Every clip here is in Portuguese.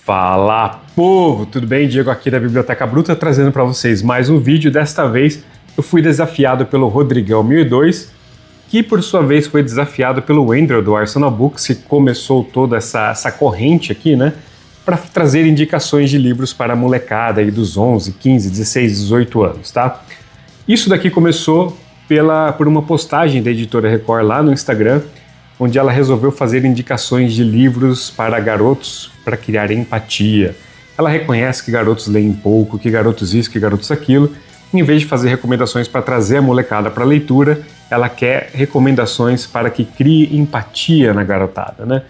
Fala, povo! Tudo bem? Diego aqui da Biblioteca Bruta trazendo para vocês mais um vídeo. Desta vez eu fui desafiado pelo Rodrigão 1002, que por sua vez foi desafiado pelo Wendel do Arsenal Books, que começou toda essa corrente aqui, né? Para trazer indicações de livros para a molecada aí dos 11, 15, 16, 18 anos, tá? Isso daqui começou por uma postagem da Editora Record lá no Instagram, onde ela resolveu fazer indicações de livros para garotos para criar empatia. Ela reconhece que garotos leem pouco, que garotos isso, que garotos aquilo. Em vez de fazer recomendações para trazer a molecada para a leitura, ela quer recomendações para que crie empatia na garotada, né?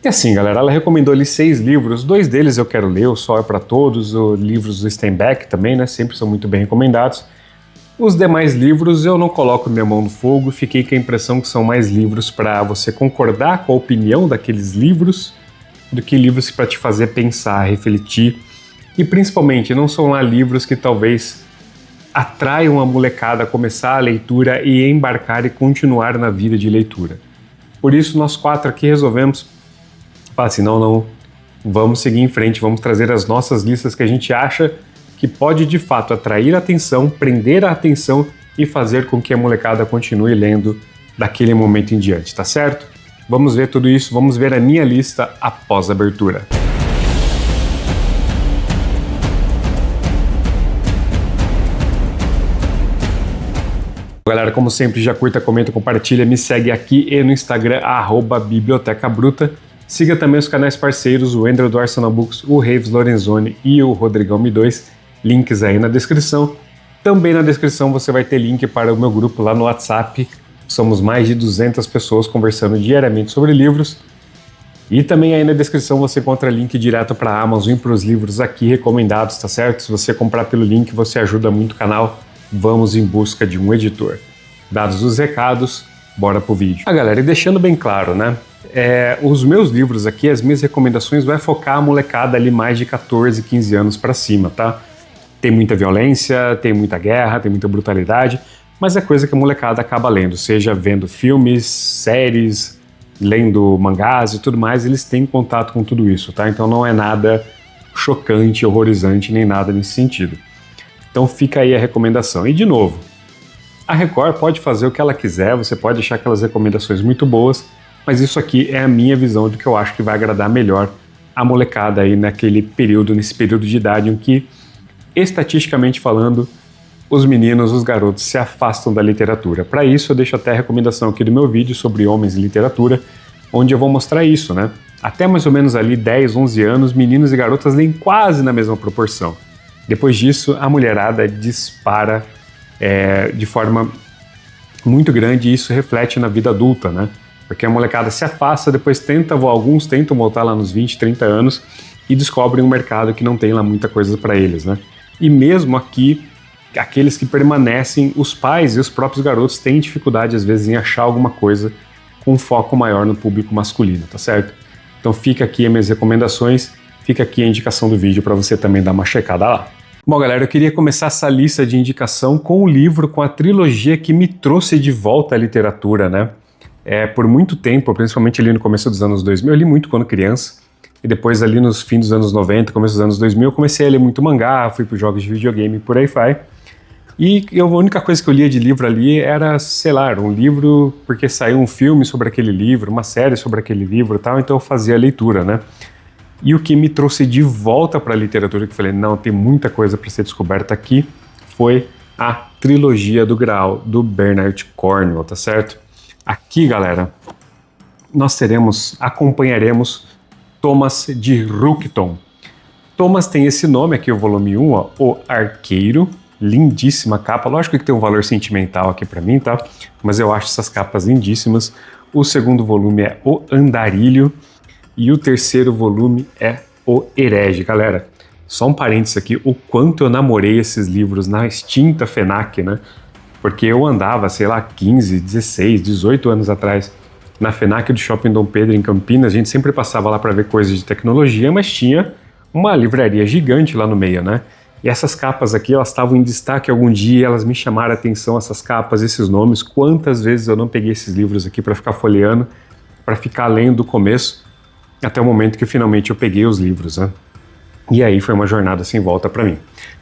E assim, galera, ela recomendou ali 6 livros, 2 deles eu quero ler, o Sol é para Todos, os livros do Steinbeck também, né? Sempre são muito bem recomendados. Os demais livros eu não coloco minha mão no fogo, fiquei com a impressão que são mais livros para você concordar com a opinião daqueles livros do que livros para te fazer pensar, refletir, e principalmente não são lá livros que talvez atraiam a molecada a começar a leitura e embarcar e continuar na vida de leitura. Por isso nós 4 aqui resolvemos falar assim, não, vamos seguir em frente, vamos trazer as nossas listas que a gente acha que pode de fato atrair a atenção, prender a atenção e fazer com que a molecada continue lendo daquele momento em diante, tá certo? Vamos ver tudo isso, vamos ver a minha lista após a abertura. Galera, como sempre, já curta, comenta, compartilha, me segue aqui e no Instagram, @bibliotecabruta. Siga também os canais parceiros, o Wendel do Arsenal Books, o Reives Lorenzoni e o Rodrigão 1002. Links aí na descrição. Também na descrição você vai ter link para o meu grupo lá no WhatsApp. Somos mais de 200 pessoas conversando diariamente sobre livros. E também aí na descrição você encontra link direto para a Amazon e para os livros aqui recomendados, tá certo? Se você comprar pelo link, você ajuda muito o canal. Vamos em busca de um editor. Dados os recados, bora pro vídeo. Galera, e deixando bem claro, né? Os meus livros aqui, as minhas recomendações vai focar a molecada ali mais de 14, 15 anos para cima, tá? Tem muita violência, tem muita guerra, tem muita brutalidade, mas é coisa que a molecada acaba lendo, seja vendo filmes, séries, lendo mangás e tudo mais, eles têm contato com tudo isso, tá? Então não é nada chocante, horrorizante, nem nada nesse sentido. Então fica aí a recomendação. E de novo, a Record pode fazer o que ela quiser, você pode achar aquelas recomendações muito boas, mas isso aqui é a minha visão do que eu acho que vai agradar melhor a molecada aí nesse período de idade em que, estatisticamente falando, os meninos, os garotos se afastam da literatura. Para isso eu deixo até a recomendação aqui do meu vídeo sobre homens e literatura, onde eu vou mostrar isso, né? Até mais ou menos ali 10, 11 anos, meninos e garotas leem quase na mesma proporção. Depois disso, a mulherada dispara de forma muito grande e isso reflete na vida adulta, né? Porque a molecada se afasta, depois alguns tentam voltar lá nos 20, 30 anos e descobrem um mercado que não tem lá muita coisa para eles, né? E mesmo aqui, aqueles que permanecem, os pais e os próprios garotos têm dificuldade às vezes em achar alguma coisa com um foco maior no público masculino, tá certo? Então fica aqui as minhas recomendações, fica aqui a indicação do vídeo para você também dar uma checada lá. Bom, galera, eu queria começar essa lista de indicação com o livro, com a trilogia que me trouxe de volta à literatura, né? Por muito tempo, principalmente ali no começo dos anos 2000, eu li muito quando criança, e depois ali nos fins dos anos 90, começo dos anos 2000, eu comecei a ler muito mangá, fui para jogos de videogame, por aí vai. E a única coisa que eu lia de livro ali era, sei lá, um livro porque saiu um filme sobre aquele livro, uma série sobre aquele livro e tal, então eu fazia a leitura, né? E o que me trouxe de volta para a literatura, que eu falei, não, tem muita coisa para ser descoberta aqui, foi a trilogia do Graal, do Bernard Cornwell, tá certo? Aqui, galera, nós acompanharemos Thomas de Ruckton. Thomas tem esse nome aqui, o volume 1, ó, O Arqueiro, lindíssima capa, lógico que tem um valor sentimental aqui para mim, tá? Mas eu acho essas capas lindíssimas. O segundo volume é O Andarilho e o terceiro volume é O Herege. Galera, só um parênteses aqui, o quanto eu namorei esses livros na extinta FENAC, né? Porque eu andava, sei lá, 15, 16, 18 anos atrás, na FENAC do Shopping Dom Pedro, em Campinas, a gente sempre passava lá para ver coisas de tecnologia, mas tinha uma livraria gigante lá no meio, né? E essas capas aqui, elas estavam em destaque algum dia, elas me chamaram a atenção, essas capas, esses nomes. Quantas vezes eu não peguei esses livros aqui para ficar folheando, para ficar lendo do começo, até o momento que finalmente eu peguei os livros, né? E aí foi uma jornada sem volta para mim.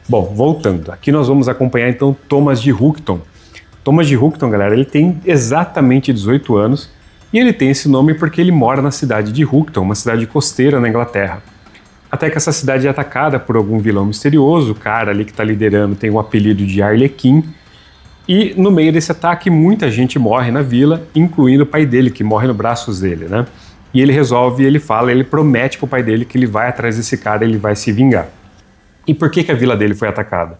Bom, voltando, aqui nós vamos acompanhar então Thomas de Houghton. Thomas de Houghton, galera, ele tem exatamente 18 anos e ele tem esse nome porque ele mora na cidade de Houghton, uma cidade costeira na Inglaterra. Até que essa cidade é atacada por algum vilão misterioso, o cara ali que está liderando tem o apelido de Arlequim, e no meio desse ataque muita gente morre na vila, incluindo o pai dele, que morre nos braços dele, né? E ele resolve, ele promete pro pai dele que ele vai atrás desse cara e ele vai se vingar. E por que a vila dele foi atacada?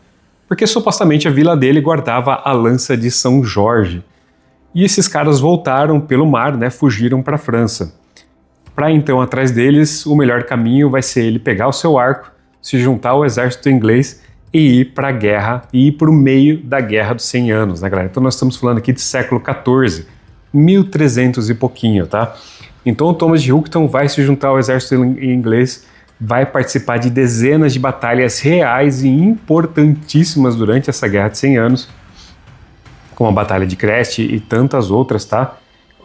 Porque supostamente a vila dele guardava a lança de São Jorge. E esses caras voltaram pelo mar, né, fugiram para a França. Para então, atrás deles, o melhor caminho vai ser ele pegar o seu arco, se juntar ao exército inglês e ir para a guerra, e ir para o meio da Guerra dos 100 Anos, né, galera? Então nós estamos falando aqui de século XIV, 1300 e pouquinho, tá? Então o Thomas de Houghton vai se juntar ao exército inglês, vai participar de dezenas de batalhas reais e importantíssimas durante essa Guerra de 100 Anos, como a Batalha de Crest e tantas outras, tá?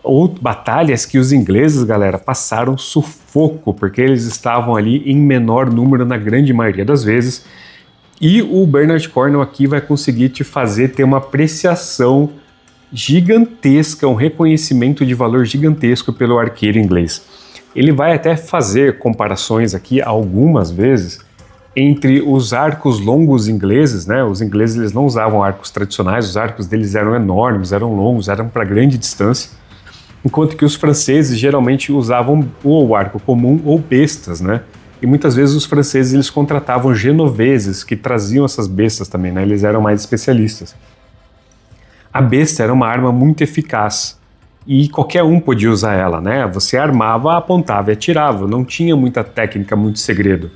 Ou batalhas que os ingleses, galera, passaram sufoco, porque eles estavam ali em menor número na grande maioria das vezes, e o Bernard Cornwell aqui vai conseguir te fazer ter uma apreciação gigantesca, um reconhecimento de valor gigantesco pelo arqueiro inglês. Ele vai até fazer comparações aqui algumas vezes entre os arcos longos ingleses, né? Os ingleses eles não usavam arcos tradicionais, os arcos deles eram enormes, eram longos, eram para grande distância, enquanto que os franceses geralmente usavam ou arco comum ou bestas, né? E muitas vezes os franceses eles contratavam genoveses que traziam essas bestas também, né? Eles eram mais especialistas. A besta era uma arma muito eficaz e qualquer um podia usar ela, né? Você armava, apontava e atirava, não tinha muita técnica, muito segredo.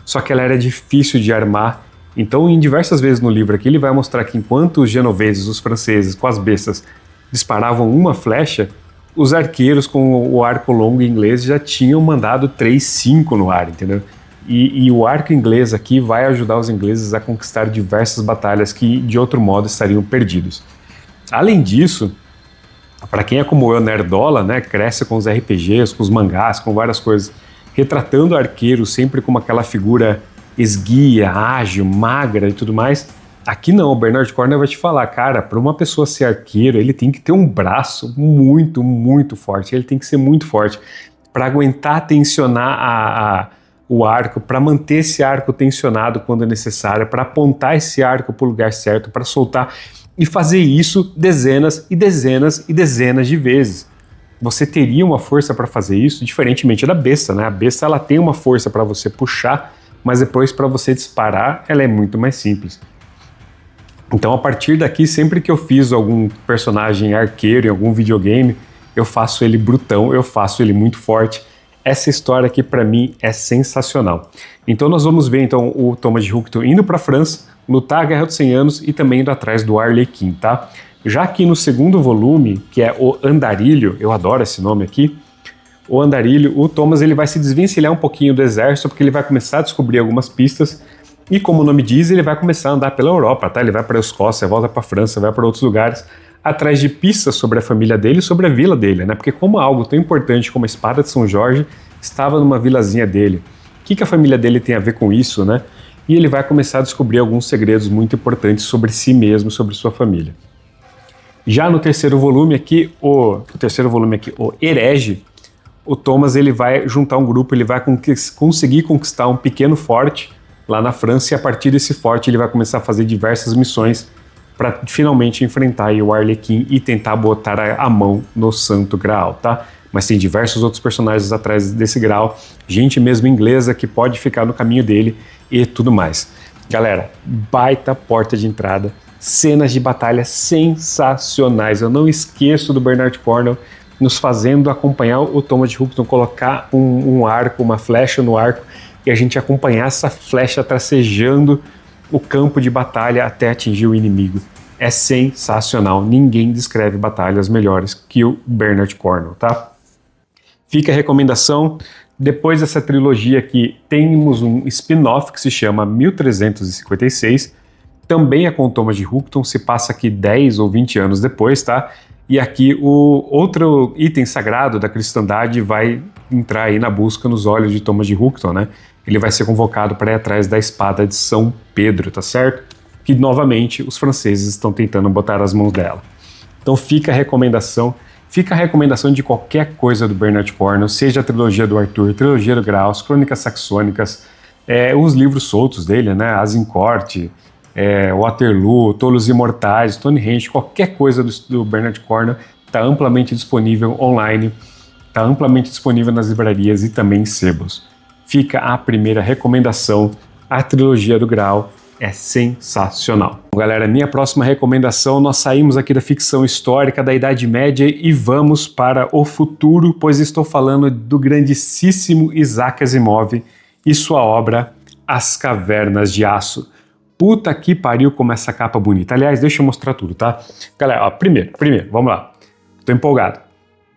Só que ela era difícil de armar, então em diversas vezes no livro aqui ele vai mostrar que enquanto os genoveses, os franceses, com as bestas disparavam uma flecha, os arqueiros com o arco longo inglês já tinham mandado 3, 5 no ar, entendeu? E o arco inglês aqui vai ajudar os ingleses a conquistar diversas batalhas que de outro modo estariam perdidos. Além disso, para quem é como eu, nerdola, né, cresce com os RPGs, com os mangás, com várias coisas, retratando o arqueiro sempre como aquela figura esguia, ágil, magra e tudo mais, aqui não, o Bernard Cornwell vai te falar, cara, para uma pessoa ser arqueiro, ele tem que ter um braço muito, muito forte, ele tem que ser muito forte para aguentar tensionar o arco, para manter esse arco tensionado quando é necessário, para apontar esse arco para o lugar certo, para soltar e fazer isso dezenas e dezenas e dezenas de vezes. Você teria uma força para fazer isso, diferentemente da besta, né? A besta ela tem uma força para você puxar, mas depois para você disparar ela é muito mais simples. Então a partir daqui, sempre que eu fiz algum personagem arqueiro em algum videogame, eu faço ele brutão, eu faço ele muito forte. Essa história aqui para mim é sensacional. Então nós vamos ver então o Thomas de Houghton indo para a França, lutar a Guerra dos 100 Anos e também indo atrás do Arlequim, tá? Já aqui no segundo volume, que é o Andarilho, eu adoro esse nome aqui, o Andarilho, o Thomas ele vai se desvencilhar um pouquinho do exército, porque ele vai começar a descobrir algumas pistas, e como o nome diz, ele vai começar a andar pela Europa, tá? Ele vai para a Escócia, volta para a França, vai para outros lugares, atrás de pistas sobre a família dele e sobre a vila dele, né? Porque como algo tão importante como a espada de São Jorge estava numa vilazinha dele, o que a família dele tem a ver com isso, né? E ele vai começar a descobrir alguns segredos muito importantes sobre si mesmo, sobre sua família. Já no terceiro volume aqui, o Herege, o Thomas ele vai juntar um grupo, ele vai conseguir conquistar um pequeno forte lá na França, e a partir desse forte ele vai começar a fazer diversas missões para finalmente enfrentar aí o Arlequim e tentar botar a mão no Santo Graal, tá? Mas tem diversos outros personagens atrás desse Graal, gente mesmo inglesa que pode ficar no caminho dele e tudo mais. Galera, baita porta de entrada, cenas de batalha sensacionais. Eu não esqueço do Bernard Cornwell nos fazendo acompanhar o Thomas de Houghton, colocar um arco, uma flecha no arco, e a gente acompanhar essa flecha tracejando o campo de batalha até atingir o inimigo. É sensacional, ninguém descreve batalhas melhores que o Bernard Cornwell, tá? Fica a recomendação. Depois dessa trilogia aqui, temos um spin-off que se chama 1356, também é com o Thomas de Houghton, se passa aqui 10 ou 20 anos depois, tá? E aqui o outro item sagrado da cristandade vai entrar aí na busca nos olhos de Thomas de Houghton, né? ele vai ser convocado para ir atrás da espada de São Pedro, tá certo? Que novamente os franceses estão tentando botar as mãos dela. Então fica a recomendação de qualquer coisa do Bernard Cornwell, seja a trilogia do Arthur, trilogia do Grau, as Crônicas Saxônicas, os livros soltos dele, né? Azincourt, Waterloo, Tolos Imortais, Stonehenge, qualquer coisa do Bernard Cornwell está amplamente disponível online, está amplamente disponível nas livrarias e também em sebos. Fica a primeira recomendação, a trilogia do Grau é sensacional. Bom, galera, minha próxima recomendação, nós saímos aqui da ficção histórica da Idade Média e vamos para o futuro, pois estou falando do grandíssimo Isaac Asimov e sua obra As Cavernas de Aço. Puta que pariu como essa capa bonita. Aliás, deixa eu mostrar tudo, tá? Galera, ó, primeiro, vamos lá. Tô empolgado.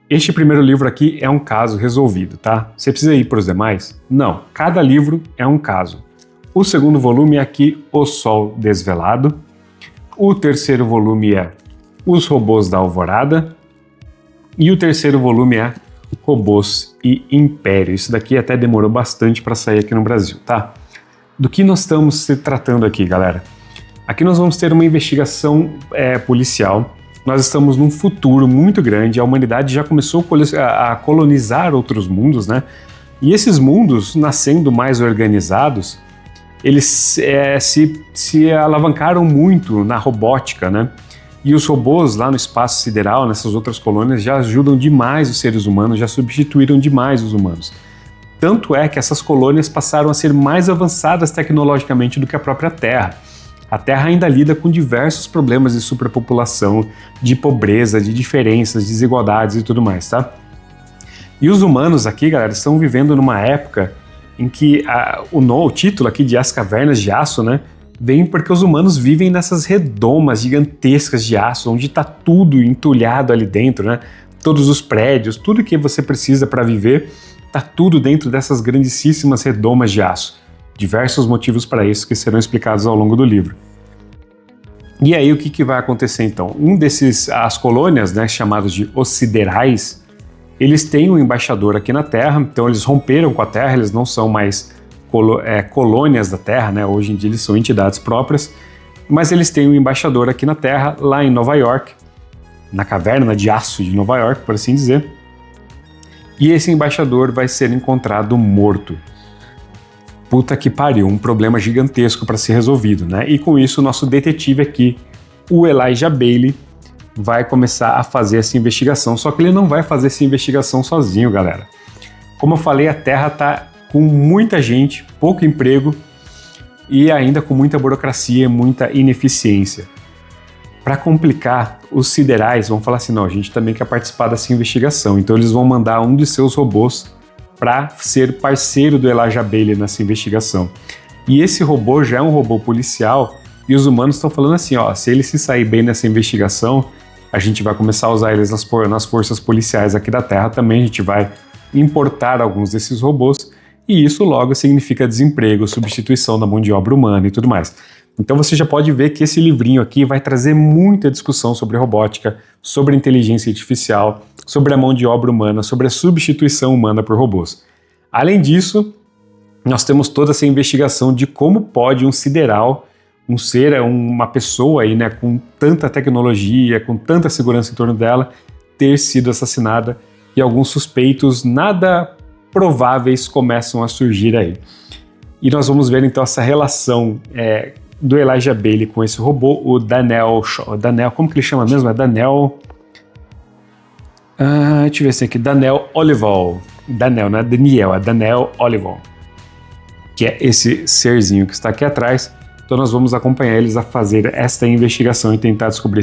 Este primeiro livro aqui é um caso resolvido, tá? Você precisa ir para os demais? Não, cada livro é um caso. O segundo volume é aqui O Sol Desvelado. O terceiro volume é Os Robôs da Alvorada. E o terceiro volume é Robôs e Império. Isso daqui até demorou bastante para sair aqui no Brasil, tá? Do que nós estamos se tratando aqui, galera? Aqui nós vamos ter uma investigação policial. Nós estamos num futuro muito grande, a humanidade já começou a colonizar outros mundos, né? E esses mundos, nascendo mais organizados, eles se alavancaram muito na robótica, né? E os robôs lá no espaço sideral, nessas outras colônias, já ajudam demais os seres humanos, já substituíram demais os humanos. Tanto é que essas colônias passaram a ser mais avançadas tecnologicamente do que a própria Terra. A Terra ainda lida com diversos problemas de superpopulação, de pobreza, de diferenças, desigualdades e tudo mais, tá? E os humanos aqui, galera, estão vivendo numa época em que o título aqui de As Cavernas de Aço, né, vem porque os humanos vivem nessas redomas gigantescas de aço, onde está tudo entulhado ali dentro, né? Todos os prédios, tudo que você precisa para viver, está tudo dentro dessas grandíssimas redomas de aço. Diversos motivos para isso que serão explicados ao longo do livro. E aí o que vai acontecer então? As colônias, né, chamadas de os siderais, eles têm um embaixador aqui na Terra, então eles romperam com a Terra, eles não são mais colônias da Terra, né? Hoje em dia eles são entidades próprias, mas eles têm um embaixador aqui na Terra, lá em Nova York, na caverna de aço de Nova York, por assim dizer, e esse embaixador vai ser encontrado morto. Puta que pariu, um problema gigantesco para ser resolvido, né? E com isso, o nosso detetive aqui, o Elijah Baley, vai começar a fazer essa investigação. Só que ele não vai fazer essa investigação sozinho, galera. Como eu falei, a Terra tá com muita gente, pouco emprego e ainda com muita burocracia, muita ineficiência. Para complicar, os siderais vão falar assim, não, a gente também quer participar dessa investigação. Então eles vão mandar um de seus robôs para ser parceiro do Elijah Baley nessa investigação. E esse robô já é um robô policial e os humanos estão falando assim, ó, se ele se sair bem nessa investigação, a gente vai começar a usar eles nas forças policiais aqui da Terra também, a gente vai importar alguns desses robôs e isso logo significa desemprego, substituição da mão de obra humana e tudo mais. Então você já pode ver que esse livrinho aqui vai trazer muita discussão sobre robótica, sobre inteligência artificial, sobre a mão de obra humana, sobre a substituição humana por robôs. Além disso, nós temos toda essa investigação de como pode um sideral, um ser, uma pessoa aí, né, com tanta tecnologia, com tanta segurança em torno dela, ter sido assassinada e alguns suspeitos nada prováveis começam a surgir aí. E nós vamos ver então essa relação do Elijah Baley com esse robô, o Daniel, como que ele chama mesmo? É Daniel... deixa eu ver se aqui, Daniel Olival. Daniel, não é Daniel, é Daniel Olival. Que é esse serzinho que está aqui atrás. Então nós vamos acompanhar eles a fazer esta investigação e tentar descobrir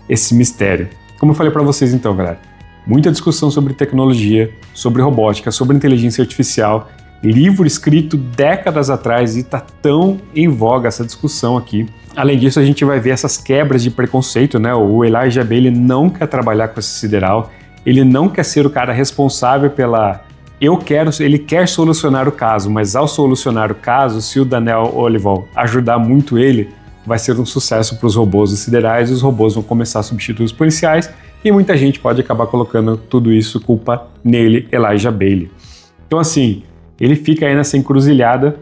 esse mistério. Como eu falei para vocês então, galera, muita discussão sobre tecnologia, sobre robótica, sobre inteligência artificial, livro escrito décadas atrás e está tão em voga essa discussão aqui. Além disso, a gente vai ver essas quebras de preconceito, né? O Elijah Baley não quer trabalhar com esse sideral, ele não quer ser o cara responsável ele quer solucionar o caso, mas ao solucionar o caso, se o Daniel Olival ajudar muito ele, vai ser um sucesso para os robôs dos siderais e os robôs vão começar a substituir os policiais e muita gente pode acabar colocando tudo isso culpa nele, Elijah Baley. Então assim, Ele fica aí nessa encruzilhada,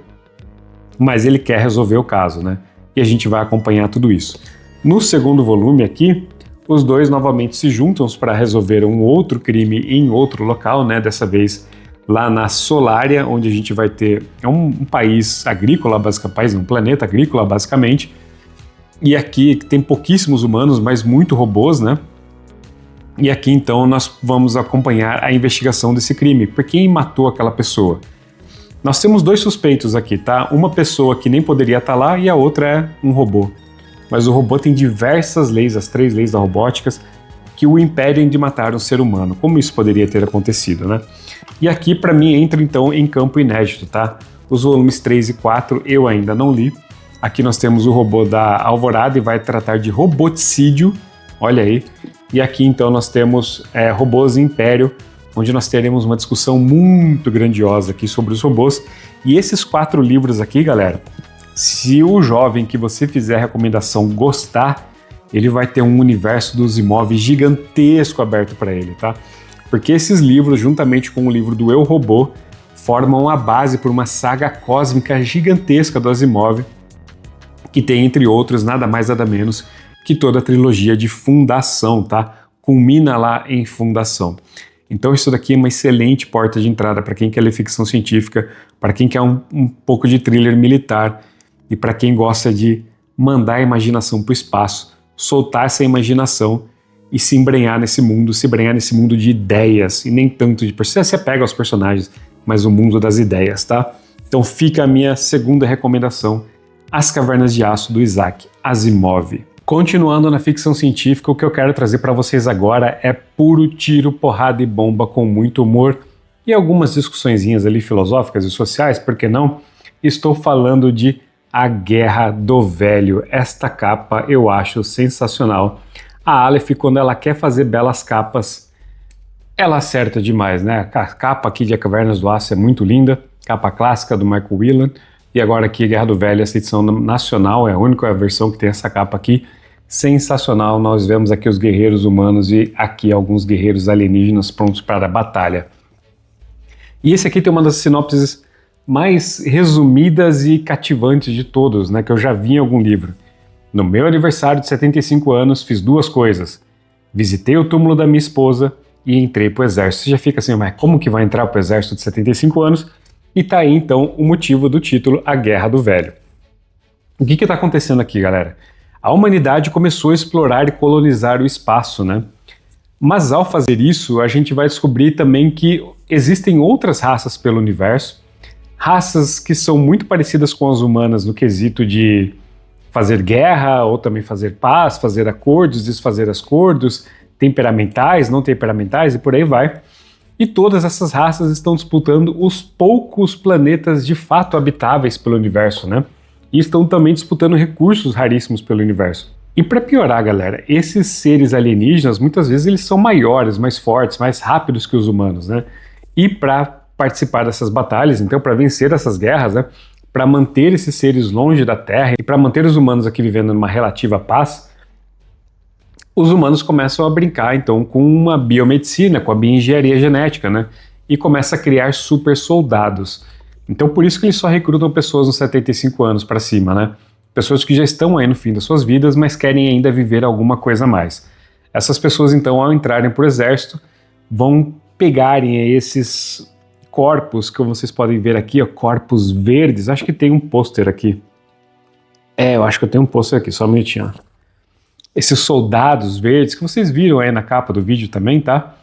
mas ele quer resolver o caso, né? E a gente vai acompanhar tudo isso. No segundo volume aqui, os dois novamente se juntam para resolver um outro crime em outro local, né? Dessa vez lá na Solária, onde a gente vai ter um país agrícola, basicamente, um planeta agrícola, basicamente. E aqui tem pouquíssimos humanos, mas muito robôs, né? E aqui então nós vamos acompanhar a investigação desse crime. Por quem matou aquela pessoa? Nós temos dois suspeitos aqui, tá? Uma pessoa que nem poderia estar lá e a outra é um robô. Mas o robô tem diversas leis, as 3 leis da robótica, que o impedem de matar um ser humano. Como isso poderia ter acontecido, né? E aqui, para mim, entra então em campo inédito, tá? Os volumes 3 e 4 eu ainda não li. Aqui nós temos o robô da Alvorada e vai tratar de roboticídio, olha aí. E aqui então nós temos Robôs Império, onde nós teremos uma discussão muito grandiosa aqui sobre os robôs. E esses 4 livros aqui, galera, se o jovem que você fizer a recomendação gostar, ele vai ter um universo dos imóveis gigantesco aberto para ele, tá? Porque esses livros, juntamente com o livro do Eu, Robô, formam a base para uma saga cósmica gigantesca do Asimov, que tem, entre outros, nada mais nada menos que toda a trilogia de Fundação, tá? Culmina lá em Fundação. Então isso daqui é uma excelente porta de entrada para quem quer ler ficção científica, para quem quer um pouco de thriller militar e para quem gosta de mandar a imaginação para o espaço, soltar essa imaginação e se embrenhar nesse mundo de ideias e nem tanto de... Você se apega aos personagens, mas o mundo das ideias, tá? Então fica a minha segunda recomendação, As Cavernas de Aço, do Isaac Asimov. Continuando na ficção científica, o que eu quero trazer para vocês agora é puro tiro, porrada e bomba com muito humor e algumas discussõezinhas ali filosóficas e sociais, por que não? Estou falando de A Guerra do Velho. Esta capa eu acho sensacional. A Aleph, quando ela quer fazer belas capas, ela acerta demais, né? A capa aqui de A Cavernas do Aço é muito linda, capa clássica do Michael Whelan, e agora aqui Guerra do Velho, essa edição nacional, é a única versão que tem essa capa aqui, sensacional. Nós vemos aqui os guerreiros humanos e aqui alguns guerreiros alienígenas prontos para a batalha. E esse aqui tem uma das sinopses mais resumidas e cativantes de todos, né, que eu já vi em algum livro. No meu aniversário de 75 anos, fiz 2 coisas. Visitei o túmulo da minha esposa e entrei pro exército. Você já fica assim, mas como que vai entrar pro exército de 75 anos? E tá aí, então, o motivo do título, A Guerra do Velho. O que tá acontecendo aqui, galera? A humanidade começou a explorar e colonizar o espaço, né? Mas ao fazer isso, a gente vai descobrir também que existem outras raças pelo universo, raças que são muito parecidas com as humanas no quesito de fazer guerra ou também fazer paz, fazer acordos, desfazer acordos, temperamentais, não temperamentais e por aí vai. E todas essas raças estão disputando os poucos planetas de fato habitáveis pelo universo, né? E estão também disputando recursos raríssimos pelo universo. E para piorar, galera, esses seres alienígenas, muitas vezes eles são maiores, mais fortes, mais rápidos que os humanos, né? E para participar dessas batalhas, então para vencer essas guerras, né? Para manter esses seres longe da Terra e para manter os humanos aqui vivendo numa relativa paz, os humanos começam a brincar então com uma biomedicina, com a bioengenharia genética, né? E começa a criar super soldados. Então por isso que eles só recrutam pessoas nos 75 anos para cima, né? Pessoas que já estão aí no fim das suas vidas, mas querem ainda viver alguma coisa a mais. Essas pessoas então, ao entrarem para o exército, vão pegarem esses corpos que vocês podem ver aqui, ó, corpos verdes. Acho que tem um pôster aqui. Eu acho que eu tenho um pôster aqui, só um minutinho. Esses soldados verdes que vocês viram aí na capa do vídeo também, tá?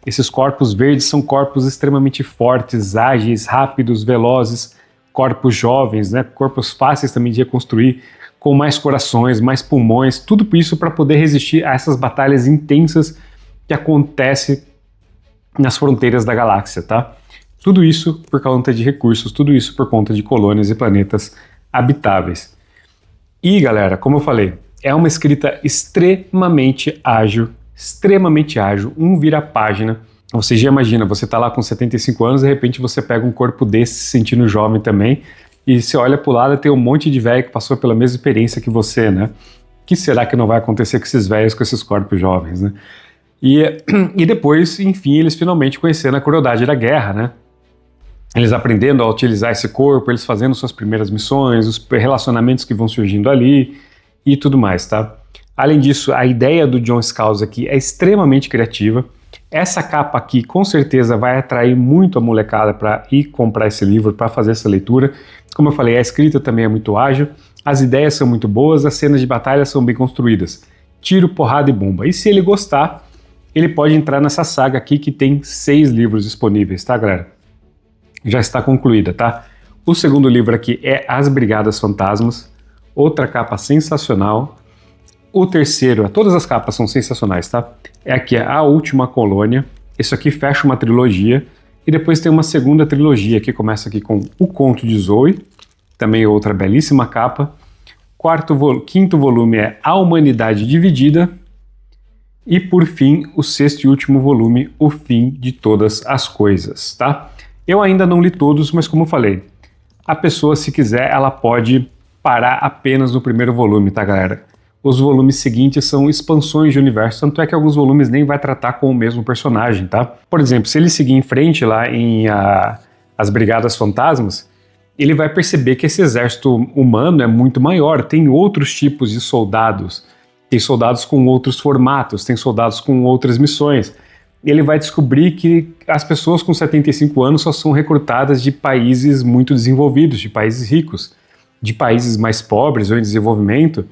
Esses corpos verdes são corpos extremamente fortes, ágeis, rápidos, velozes, corpos jovens, né? Corpos fáceis também de reconstruir, com mais corações, mais pulmões, tudo isso para poder resistir a essas batalhas intensas que acontecem nas fronteiras da galáxia, tá? Tudo isso por conta de recursos, tudo isso por conta de colônias e planetas habitáveis. E galera, como eu falei, é uma escrita extremamente ágil, um vira-página. Você já imagina, você tá lá com 75 anos, de repente você pega um corpo desse se sentindo jovem também, e você olha pro lado e tem um monte de velho que passou pela mesma experiência que você, né? O que será que não vai acontecer com esses velhos, com esses corpos jovens, né? E depois, enfim, eles finalmente conheceram a crueldade da guerra, né? Eles aprendendo a utilizar esse corpo, eles fazendo suas primeiras missões, os relacionamentos que vão surgindo ali e tudo mais, tá? Além disso, a ideia do John Scalzi aqui é extremamente criativa. Essa capa aqui com certeza vai atrair muito a molecada para ir comprar esse livro, para fazer essa leitura. Como eu falei, a escrita também é muito ágil, as ideias são muito boas, as cenas de batalha são bem construídas. Tiro, porrada e bomba. E se ele gostar, ele pode entrar nessa saga aqui que tem 6 livros disponíveis, tá, galera? Já está concluída, tá? O segundo livro aqui é As Brigadas Fantasmas, outra capa sensacional. O terceiro, todas as capas são sensacionais, tá? É aqui A Última Colônia. Isso aqui fecha uma trilogia. E depois tem uma segunda trilogia que começa aqui com O Conto de Zoe, também outra belíssima capa. Quinto volume é A Humanidade Dividida. E por fim, o sexto e último volume, O Fim de Todas as Coisas, tá? Eu ainda não li todos, mas como eu falei, a pessoa, se quiser, ela pode parar apenas no primeiro volume, tá, galera? Os volumes seguintes são expansões de universo, tanto é que alguns volumes nem vai tratar com o mesmo personagem, tá? Por exemplo, se ele seguir em frente lá em As Brigadas Fantasmas, ele vai perceber que esse exército humano é muito maior, tem outros tipos de soldados, tem soldados com outros formatos, tem soldados com outras missões. Ele vai descobrir que as pessoas com 75 anos só são recrutadas de países muito desenvolvidos, de países ricos, de países mais pobres ou em desenvolvimento.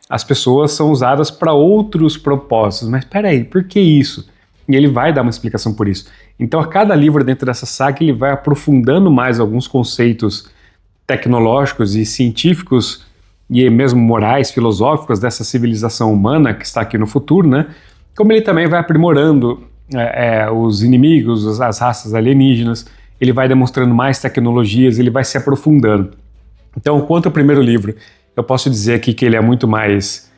As pessoas são usadas para outros propósitos. Mas peraí, por que isso? E ele vai dar uma explicação por isso. Então a cada livro dentro dessa saga ele vai aprofundando mais alguns conceitos tecnológicos e científicos e mesmo morais, filosóficos dessa civilização humana que está aqui no futuro, né? Como ele também vai aprimorando os inimigos, as raças alienígenas, ele vai demonstrando mais tecnologias, ele vai se aprofundando. Então, quanto ao primeiro livro, eu posso dizer aqui que ele é muito mais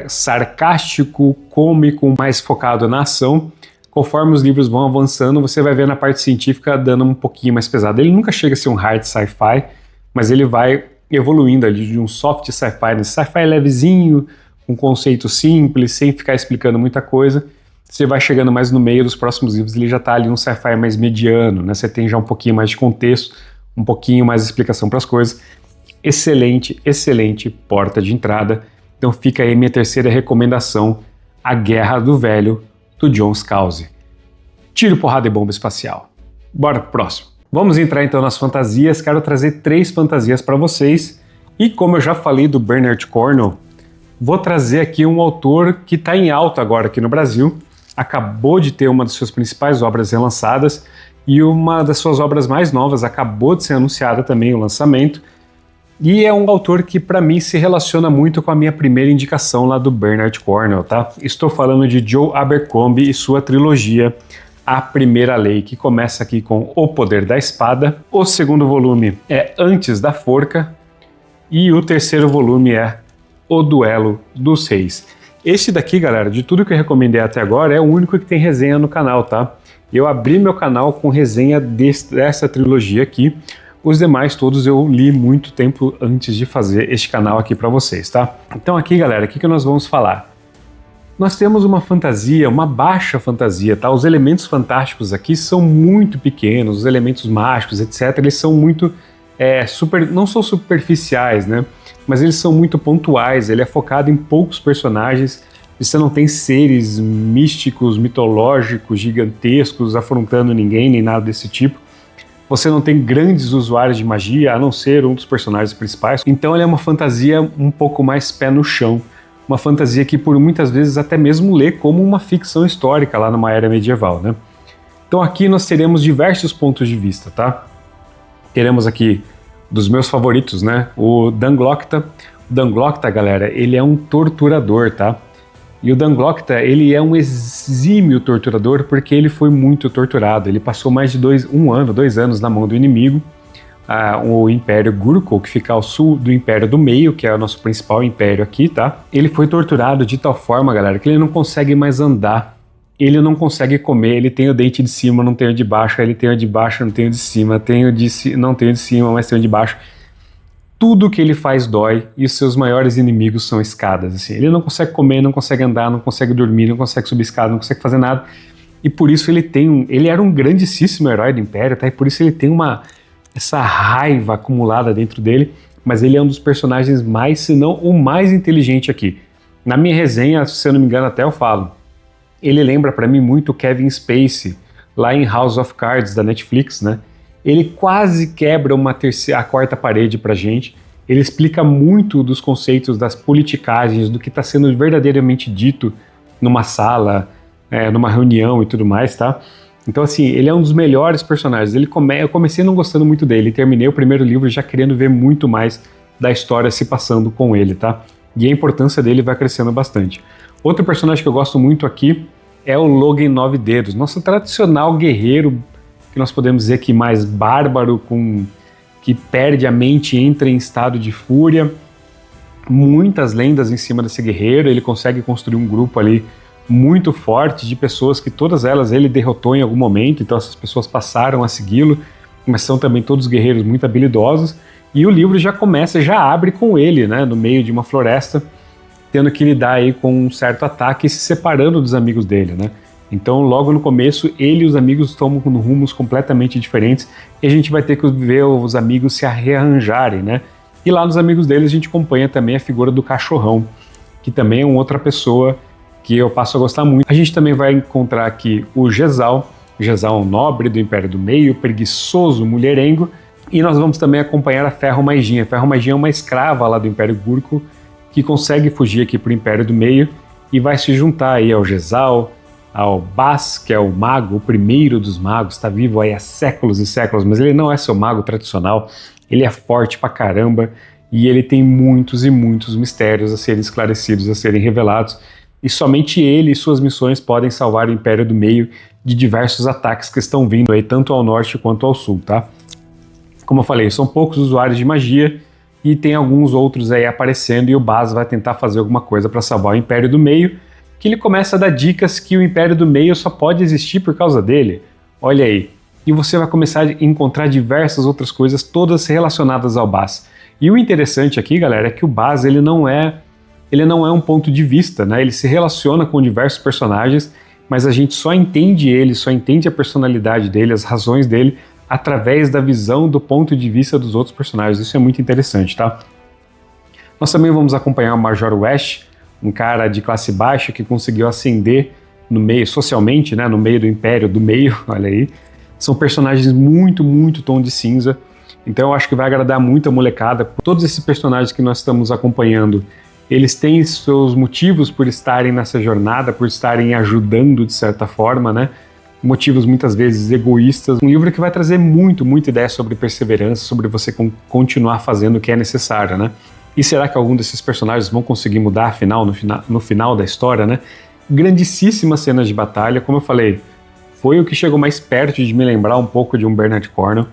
sarcástico, cômico, mais focado na ação. Conforme os livros vão avançando, você vai ver na parte científica dando um pouquinho mais pesado. Ele nunca chega a ser um hard sci-fi, mas ele vai evoluindo ali de um soft sci-fi, um sci-fi levezinho, um conceito simples, sem ficar explicando muita coisa. Você vai chegando mais no meio dos próximos livros, ele já está ali um sci-fi mais mediano, né? Você tem já um pouquinho mais de contexto, um pouquinho mais de explicação para as coisas. Excelente, excelente porta de entrada. Então fica aí minha terceira recomendação, A Guerra do Velho, do John Scalzi. Tiro, porrada e bomba espacial. Bora pro próximo. Vamos entrar então nas fantasias. Quero trazer 3 fantasias para vocês. E como eu já falei do Bernard Cornwell, vou trazer aqui um autor que está em alta agora aqui no Brasil. Acabou de ter uma das suas principais obras relançadas e uma das suas obras mais novas acabou de ser anunciada também o lançamento. E é um autor que para mim se relaciona muito com a minha primeira indicação lá do Bernard Cornwell, tá? Estou falando de Joe Abercrombie e sua trilogia A Primeira Lei, que começa aqui com O Poder da Espada. O segundo volume é Antes da Forca e o terceiro volume é O Duelo dos Reis. Este daqui, galera, de tudo que eu recomendei até agora, é o único que tem resenha no canal, tá? Eu abri meu canal com resenha dessa trilogia aqui. Os demais todos eu li muito tempo antes de fazer este canal aqui para vocês, tá? Então aqui, galera, o que nós vamos falar? Nós temos uma fantasia, uma baixa fantasia, tá? Os elementos fantásticos aqui são muito pequenos, os elementos mágicos, etc. Eles são muito, não são superficiais, né? Mas eles são muito pontuais, ele é focado em poucos personagens, você não tem seres místicos, mitológicos, gigantescos, afrontando ninguém, nem nada desse tipo. Você não tem grandes usuários de magia, a não ser um dos personagens principais. Então ele é uma fantasia um pouco mais pé no chão. Uma fantasia que por muitas vezes até mesmo lê como uma ficção histórica lá numa era medieval, né? Então aqui nós teremos diversos pontos de vista, tá? Teremos aqui dos meus favoritos, né? O Danglokta. O Danglokta, galera, ele é um torturador, tá? E o Danglokta, ele é um exímio torturador porque ele foi muito torturado. Ele passou mais de 2 anos na mão do inimigo, o Império Gurkul, que fica ao sul do Império do Meio, que é o nosso principal império aqui, tá? Ele foi torturado de tal forma, galera, que ele não consegue mais andar, ele não consegue comer, ele tem o dente de cima, não tem o de baixo, ele tem o de baixo, não tem o de cima, não tem o de cima, mas tem o de baixo. Tudo que ele faz dói e os seus maiores inimigos são escadas. Assim. Ele não consegue comer, não consegue andar, não consegue dormir, não consegue subir escada, não consegue fazer nada. e por isso ele era um grandíssimo herói do Império, tá? E por isso ele tem essa raiva acumulada dentro dele, mas ele é um dos personagens mais, se não o mais inteligente aqui. Na minha resenha, se eu não me engano, até eu falo, ele lembra para mim muito o Kevin Spacey, lá em House of Cards, da Netflix, né? Ele quase quebra a quarta parede pra gente, ele explica muito dos conceitos das politicagens, do que está sendo verdadeiramente dito numa sala, numa reunião e tudo mais, tá? Então, assim, ele é um dos melhores personagens. Eu comecei não gostando muito dele, terminei o primeiro livro já querendo ver muito mais da história se passando com ele, tá? E a importância dele vai crescendo bastante. Outro personagem que eu gosto muito aqui é o Logan Nove Dedos, nosso tradicional guerreiro, que nós podemos dizer que mais bárbaro, que perde a mente e entra em estado de fúria. Muitas lendas em cima desse guerreiro, ele consegue construir um grupo ali muito forte de pessoas que todas elas ele derrotou em algum momento, então essas pessoas passaram a segui-lo, mas são também todos guerreiros muito habilidosos, e o livro já abre com ele, né, no meio de uma floresta, tendo que lidar aí com um certo ataque e se separando dos amigos dele, né. Então logo no começo ele e os amigos tomam rumos completamente diferentes, e a gente vai ter que ver os amigos se rearranjarem, né, e lá nos amigos deles a gente acompanha também a figura do cachorrão, que também é uma outra pessoa que eu passo a gostar muito. A gente também vai encontrar aqui o Jezal é um nobre do Império do Meio, preguiçoso, mulherengo, e nós vamos também acompanhar a Ferro-Magia. A Ferro-Magia é uma escrava lá do Império Gurko, que consegue fugir aqui para o Império do Meio, e vai se juntar aí ao Jezal, ao Bas, que é o mago, o primeiro dos magos, está vivo aí há séculos e séculos, mas ele não é seu mago tradicional, ele é forte pra caramba, e ele tem muitos e muitos mistérios a serem esclarecidos, a serem revelados, e somente ele e suas missões podem salvar o Império do Meio de diversos ataques que estão vindo aí, tanto ao norte quanto ao sul, tá? Como eu falei, são poucos usuários de magia, e tem alguns outros aí aparecendo, e o Bas vai tentar fazer alguma coisa para salvar o Império do Meio, que ele começa a dar dicas que o Império do Meio só pode existir por causa dele. Olha aí. E você vai começar a encontrar diversas outras coisas, todas relacionadas ao Bas. E o interessante aqui, galera, é que o Bas, ele não é um ponto de vista, né? Ele se relaciona com diversos personagens, mas a gente só entende ele, só entende a personalidade dele, as razões dele, através da visão do ponto de vista dos outros personagens. Isso é muito interessante, tá? Nós também vamos acompanhar o Major West, um cara de classe baixa que conseguiu ascender no meio, socialmente, né? No meio do Império do Meio, olha aí. São personagens muito, muito tom de cinza. Então eu acho que vai agradar muito a molecada. Todos esses personagens que nós estamos acompanhando, eles têm seus motivos por estarem nessa jornada, por estarem ajudando de certa forma, né? Motivos muitas vezes egoístas. Um livro que vai trazer muita ideia sobre perseverança, sobre você continuar fazendo o que é necessário, né? E será que algum desses personagens vão conseguir mudar no final da história, né? Grandíssimas cenas de batalha, como eu falei, foi o que chegou mais perto de me lembrar um pouco de um Bernard Cornwell.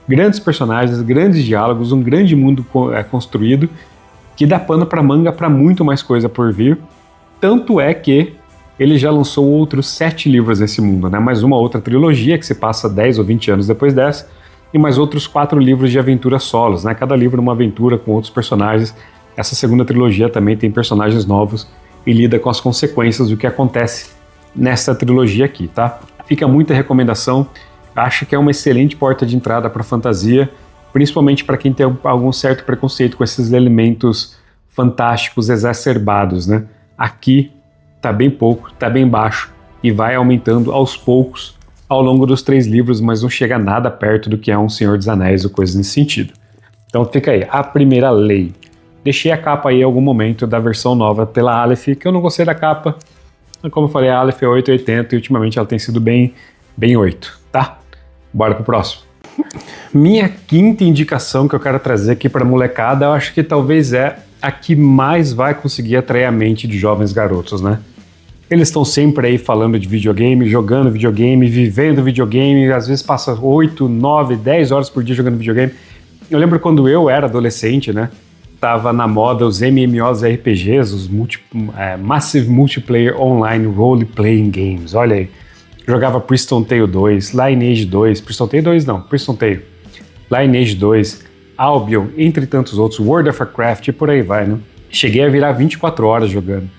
Grandes personagens, grandes diálogos, um grande mundo construído, que dá pano para manga para muito mais coisa por vir. Tanto é que ele já lançou outros 7 livros nesse mundo, né? Mais uma outra trilogia que se passa 10 ou 20 anos depois dessa, e mais outros 4 livros de aventura solos, né? Cada livro uma aventura com outros personagens. Essa segunda trilogia também tem personagens novos e lida com as consequências do que acontece nessa trilogia aqui, tá? Fica muita recomendação, acho que é uma excelente porta de entrada para fantasia, principalmente para quem tem algum certo preconceito com esses elementos fantásticos exacerbados, né? Aqui tá bem pouco, tá bem baixo e vai aumentando aos poucos ao longo dos 3 livros, mas não chega nada perto do que é um Senhor dos Anéis ou coisa nesse sentido. Então fica aí, A Primeira Lei. Deixei a capa aí em algum momento da versão nova pela Aleph, que eu não gostei da capa. Como eu falei, a Aleph é 880 e ultimamente ela tem sido bem 8, tá? Bora pro próximo. Minha quinta indicação que eu quero trazer aqui pra molecada, eu acho que talvez é a que mais vai conseguir atrair a mente de jovens garotos, né? Eles estão sempre aí falando de videogame, jogando videogame, vivendo videogame, às vezes passa 8, 9, 10 horas por dia jogando videogame. Eu lembro quando eu era adolescente, né? Tava na moda os MMOs RPGs, os Massive Multiplayer Online Role Playing Games, olha aí. Jogava Priston Tale 2, Lineage 2, Priston Tale 2 não, Priston Tale, Lineage 2, Albion, entre tantos outros, World of Warcraft e por aí vai, né? Cheguei a virar 24 horas jogando.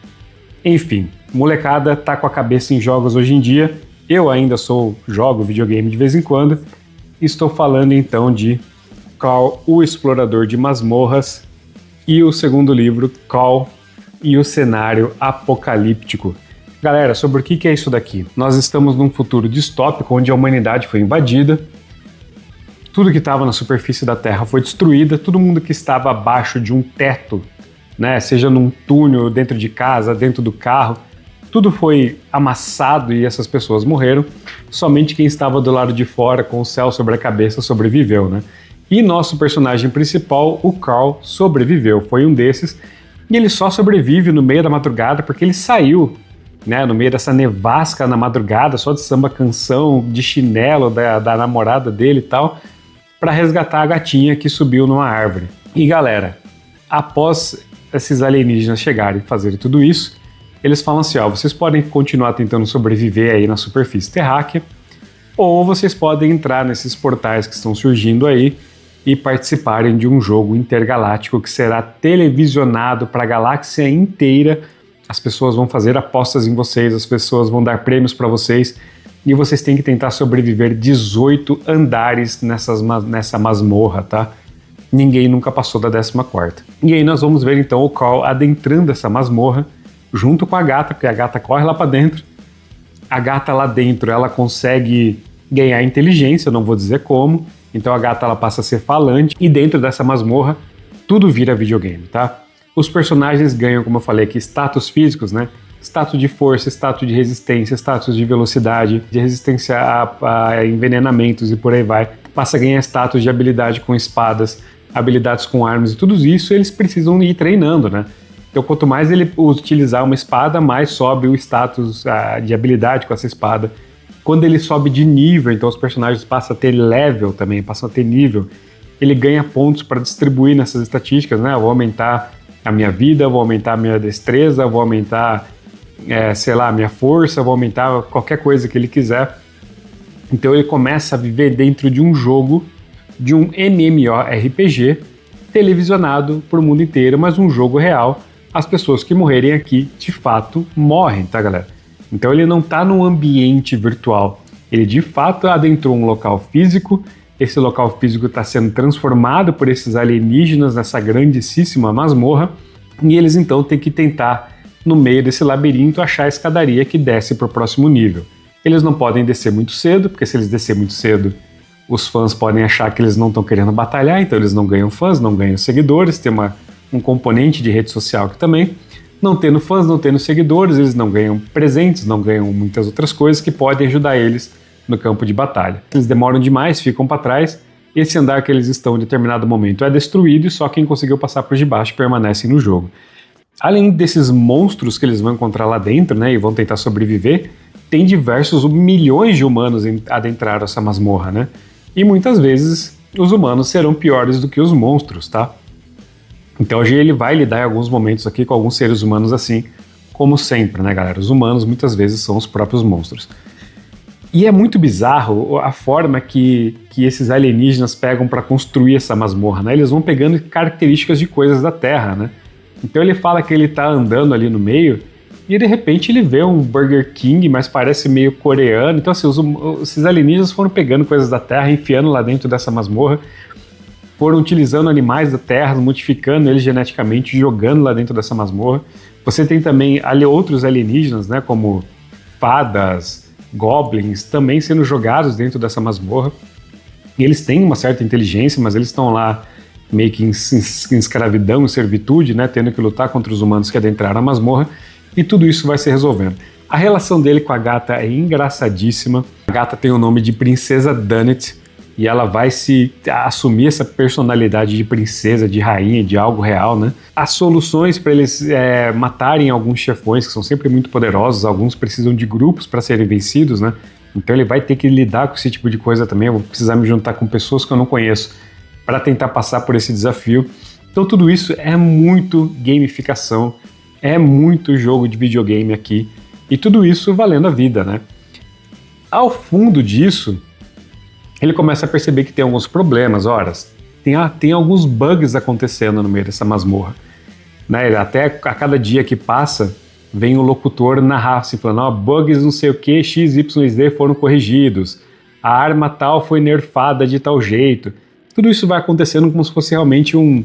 Enfim, molecada tá com a cabeça em jogos hoje em dia Eu ainda jogo videogame de vez em quando. Estou falando então de Call, o Explorador de Masmorras, e o segundo livro, Call e o Cenário Apocalíptico. Galera, sobre o que é isso daqui? Nós estamos num futuro distópico onde a humanidade foi invadida, tudo que estava na superfície da Terra foi destruída, todo mundo que estava abaixo de um teto, né, seja num túnel, dentro de casa, dentro do carro, tudo foi amassado e essas pessoas morreram. Somente quem estava do lado de fora, com o céu sobre a cabeça, sobreviveu, né? E nosso personagem principal, o Carl, sobreviveu, foi um desses, e ele só sobrevive no meio da madrugada porque ele saiu, né, no meio dessa nevasca na madrugada, só de samba canção, de chinelo da namorada dele e tal, para resgatar a gatinha que subiu numa árvore. E galera, após esses alienígenas chegarem e fazerem tudo isso, eles falam assim, ó, vocês podem continuar tentando sobreviver aí na superfície terráquea, ou vocês podem entrar nesses portais que estão surgindo aí e participarem de um jogo intergaláctico que será televisionado para a galáxia inteira. As pessoas vão fazer apostas em vocês, as pessoas vão dar prêmios para vocês e vocês têm que tentar sobreviver 18 andares nessa masmorra, tá? Ninguém nunca passou da 14ª. E aí nós vamos ver então o Carl adentrando essa masmorra junto com a gata, porque a gata corre lá para dentro. A gata lá dentro, ela consegue ganhar inteligência, não vou dizer como. Então a gata ela passa a ser falante e dentro dessa masmorra tudo vira videogame, tá? Os personagens ganham, como eu falei aqui, status físicos, né? Status de força, status de resistência, status de velocidade, de resistência a envenenamentos e por aí vai. Passa a ganhar status de habilidade com espadas, habilidades com armas e tudo isso eles precisam ir treinando, né? Então quanto mais ele utilizar uma espada, mais sobe o status de habilidade com essa espada. Quando ele sobe de nível, então os personagens passam a ter level também, passam a ter nível, ele ganha pontos para distribuir nessas estatísticas, né? Eu vou aumentar a minha vida, vou aumentar a minha destreza, vou aumentar, sei lá, a minha força, vou aumentar qualquer coisa que ele quiser. Então ele começa a viver dentro de um jogo, de um MMORPG, televisionado para o mundo inteiro, mas um jogo real. As pessoas que morrerem aqui, de fato, morrem, tá, galera? Então ele não está num ambiente virtual, ele de fato adentrou um local físico, esse local físico está sendo transformado por esses alienígenas nessa grandíssima masmorra, e eles então têm que tentar, no meio desse labirinto, achar a escadaria que desce para o próximo nível. Eles não podem descer muito cedo, porque se eles descer muito cedo, os fãs podem achar que eles não estão querendo batalhar, então eles não ganham fãs, não ganham seguidores, tem um componente de rede social aqui também. Não tendo fãs, não tendo seguidores, eles não ganham presentes, não ganham muitas outras coisas que podem ajudar eles no campo de batalha. Eles demoram demais, ficam para trás, esse andar que eles estão em determinado momento é destruído e só quem conseguiu passar por debaixo permanece no jogo. Além desses monstros que eles vão encontrar lá dentro, né, e vão tentar sobreviver, tem diversos milhões de humanos adentraram essa masmorra, né? E muitas vezes os humanos serão piores do que os monstros, tá? Então hoje ele vai lidar em alguns momentos aqui com alguns seres humanos assim, como sempre, né, galera? Os humanos muitas vezes são os próprios monstros. E é muito bizarro a forma que esses alienígenas pegam para construir essa masmorra, né? Eles vão pegando características de coisas da Terra, né? Então ele fala que ele tá andando ali no meio e de repente ele vê um Burger King, mas parece meio coreano. Então assim, esses alienígenas foram pegando coisas da Terra, enfiando lá dentro dessa masmorra, foram utilizando animais da Terra, modificando eles geneticamente, jogando lá dentro dessa masmorra. Você tem também outros alienígenas, né, como fadas, goblins, também sendo jogados dentro dessa masmorra. E eles têm uma certa inteligência, mas eles estão lá meio que em escravidão, em servitude, né, tendo que lutar contra os humanos que adentraram a masmorra, e tudo isso vai se resolvendo. A relação dele com a gata é engraçadíssima. A gata tem o nome de Princesa Dunnet, e ela vai assumir essa personalidade de princesa, de rainha, de algo real, né? As soluções para eles matarem alguns chefões, que são sempre muito poderosos, alguns precisam de grupos para serem vencidos, né? Então ele vai ter que lidar com esse tipo de coisa também. Eu vou precisar me juntar com pessoas que eu não conheço para tentar passar por esse desafio. Então tudo isso é muito gamificação, é muito jogo de videogame aqui, e tudo isso valendo a vida, né? Ao fundo disso, ele começa a perceber que tem alguns problemas, tem alguns bugs acontecendo no meio dessa masmorra, né? Até a cada dia que passa, vem o locutor narrar assim, falando, ó, bugs não sei o que, X, Y, Z foram corrigidos, a arma tal foi nerfada de tal jeito. Tudo isso vai acontecendo como se fosse realmente um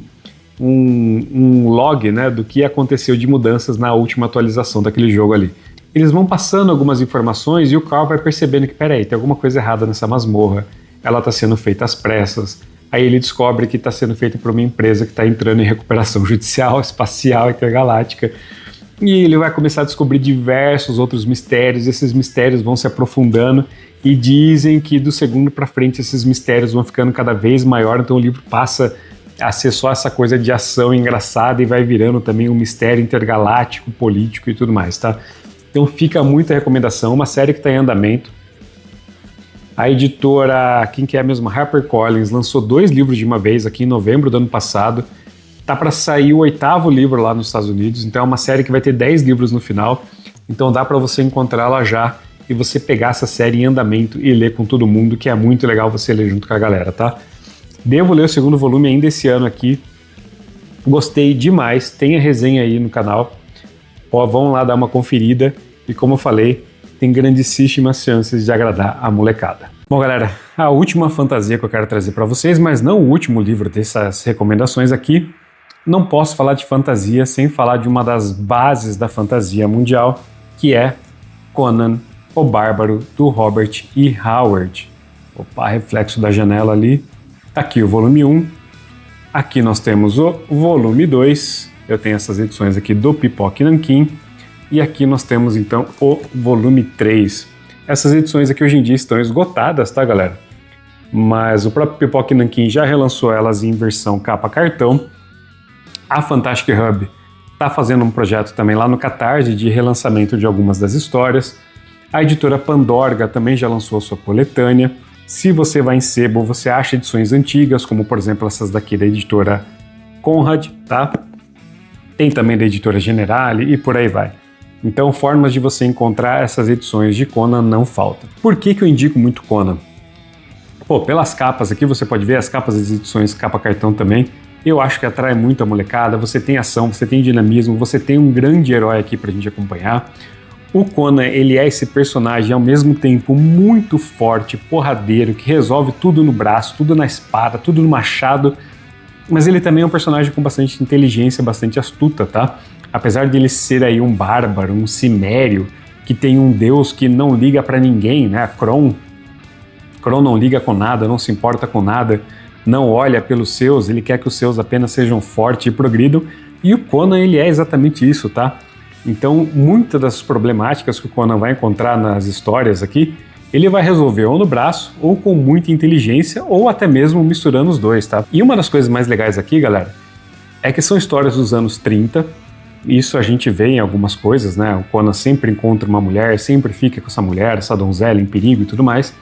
log, né, do que aconteceu de mudanças na última atualização daquele jogo ali. Eles vão passando algumas informações e o Carl vai percebendo que, peraí, tem alguma coisa errada nessa masmorra, ela está sendo feita às pressas. Aí ele descobre que está sendo feita por uma empresa que está entrando em recuperação judicial, espacial, intergaláctica. E ele vai começar a descobrir diversos outros mistérios, esses mistérios vão se aprofundando e dizem que do segundo para frente esses mistérios vão ficando cada vez maior, então o livro passa a ser só essa coisa de ação engraçada e vai virando também um mistério intergaláctico, político e tudo mais, tá? Então fica muita recomendação, uma série que está em andamento. A editora, quem que é mesmo? HarperCollins, lançou 2 livros de uma vez aqui em novembro do ano passado. Tá para sair o 8º livro lá nos Estados Unidos, então é uma série que vai ter 10 livros no final. Então dá para você encontrá-la já e você pegar essa série em andamento e ler com todo mundo, que é muito legal você ler junto com a galera, tá? Devo ler o 2º volume ainda esse ano aqui. Gostei demais, tem a resenha aí no canal. Ó, vão lá dar uma conferida e como eu falei, tem grandíssimas chances de agradar a molecada. Bom, galera, a última fantasia que eu quero trazer para vocês, mas não o último livro dessas recomendações aqui, não posso falar de fantasia sem falar de uma das bases da fantasia mundial, que é Conan, o Bárbaro, do Robert E. Howard. Opa, reflexo da janela ali. Tá aqui o volume 1, aqui nós temos o volume 2, eu tenho essas edições aqui do Pipoca e Nanquim, e aqui nós temos então o volume 3. Essas edições aqui hoje em dia estão esgotadas, tá, galera? Mas o próprio Pipoca e Nanquim já relançou elas em versão capa cartão. A Fantastic Hub está fazendo um projeto também lá no Catarse de relançamento de algumas das histórias. A editora Pandorga também já lançou a sua coletânea. Se você vai em sebo, você acha edições antigas, como por exemplo essas daqui da editora Conrad, tá? Tem também da editora Generale e por aí vai. Então, formas de você encontrar essas edições de Conan não faltam. Por que eu indico muito Conan? Pô, pelas capas aqui, você pode ver as capas das edições capa cartão também. Eu acho que atrai muito a molecada, você tem ação, você tem dinamismo, você tem um grande herói aqui pra gente acompanhar. O Conan, ele é esse personagem ao mesmo tempo muito forte, porradeiro, que resolve tudo no braço, tudo na espada, tudo no machado, mas ele também é um personagem com bastante inteligência, bastante astuta, tá? Apesar de ele ser aí um bárbaro, um cimério, que tem um deus que não liga pra ninguém, né? Kron não liga com nada, não se importa com nada, não olha pelos seus, ele quer que os seus apenas sejam fortes e progridam, e o Conan, ele é exatamente isso, tá? Então, muitas das problemáticas que o Conan vai encontrar nas histórias aqui, ele vai resolver ou no braço, ou com muita inteligência, ou até mesmo misturando os dois, tá? E uma das coisas mais legais aqui, galera, é que são histórias dos anos 30, isso a gente vê em algumas coisas, né? O Conan sempre encontra uma mulher, sempre fica com essa mulher, essa donzela em perigo e tudo mais.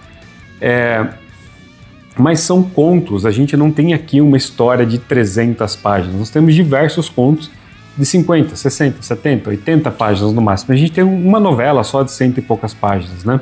Mas são contos, a gente não tem aqui uma história de 300 páginas, nós temos diversos contos de 50, 60, 70, 80 páginas no máximo. A gente tem uma novela só de 100 e poucas páginas, né?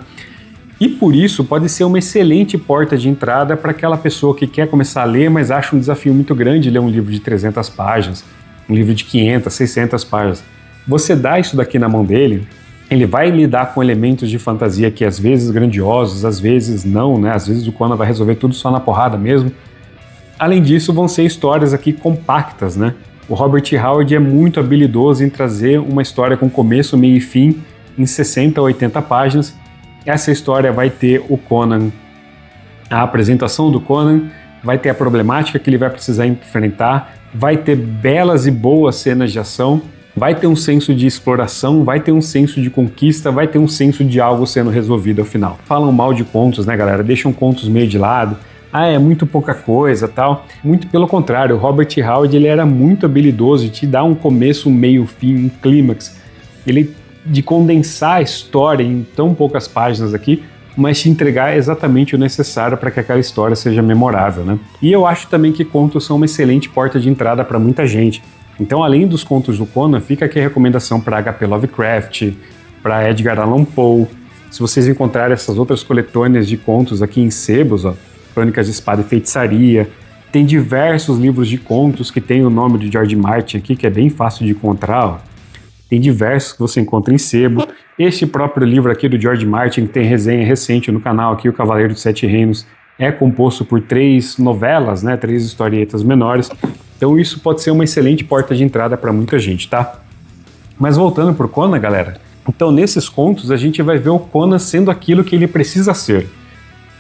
E por isso pode ser uma excelente porta de entrada para aquela pessoa que quer começar a ler, mas acha um desafio muito grande ler um livro de 300 páginas, um livro de 500, 600 páginas. Você dá isso daqui na mão dele, ele vai lidar com elementos de fantasia que às vezes grandiosos, às vezes não, né? Às vezes o Conan vai resolver tudo só na porrada mesmo. Além disso, vão ser histórias aqui compactas, né? O Robert E. Howard é muito habilidoso em trazer uma história com começo, meio e fim em 60 a 80 páginas. Essa história vai ter o Conan, a apresentação do Conan, vai ter a problemática que ele vai precisar enfrentar, vai ter belas e boas cenas de ação, vai ter um senso de exploração, vai ter um senso de conquista, vai ter um senso de algo sendo resolvido ao final. Falam mal de contos, né, galera? Deixam contos meio de lado. Ah, é muito pouca coisa, tal. Muito pelo contrário, o Robert E. Howard, ele era muito habilidoso de te dar um começo, um meio, fim, um clímax. Ele de condensar a história em tão poucas páginas aqui, mas te entregar exatamente o necessário para que aquela história seja memorável, né? E eu acho também que contos são uma excelente porta de entrada para muita gente. Então, além dos contos do Conan, fica aqui a recomendação para H.P. Lovecraft, para Edgar Allan Poe. Se vocês encontrarem essas outras coletâneas de contos aqui em sebos, ó, Crônicas de Espada e Feitiçaria, tem diversos livros de contos que tem o nome de George Martin aqui, que é bem fácil de encontrar, ó. tem diversos que você encontra em sebo. Este próprio livro aqui do George Martin, que tem resenha recente no canal aqui, O Cavaleiro dos Sete Reinos, é composto por 3 novelas, né, 3 historietas menores. Então isso pode ser uma excelente porta de entrada para muita gente, tá? Mas voltando pro Conan, galera, então nesses contos a gente vai ver o Conan sendo aquilo que ele precisa ser.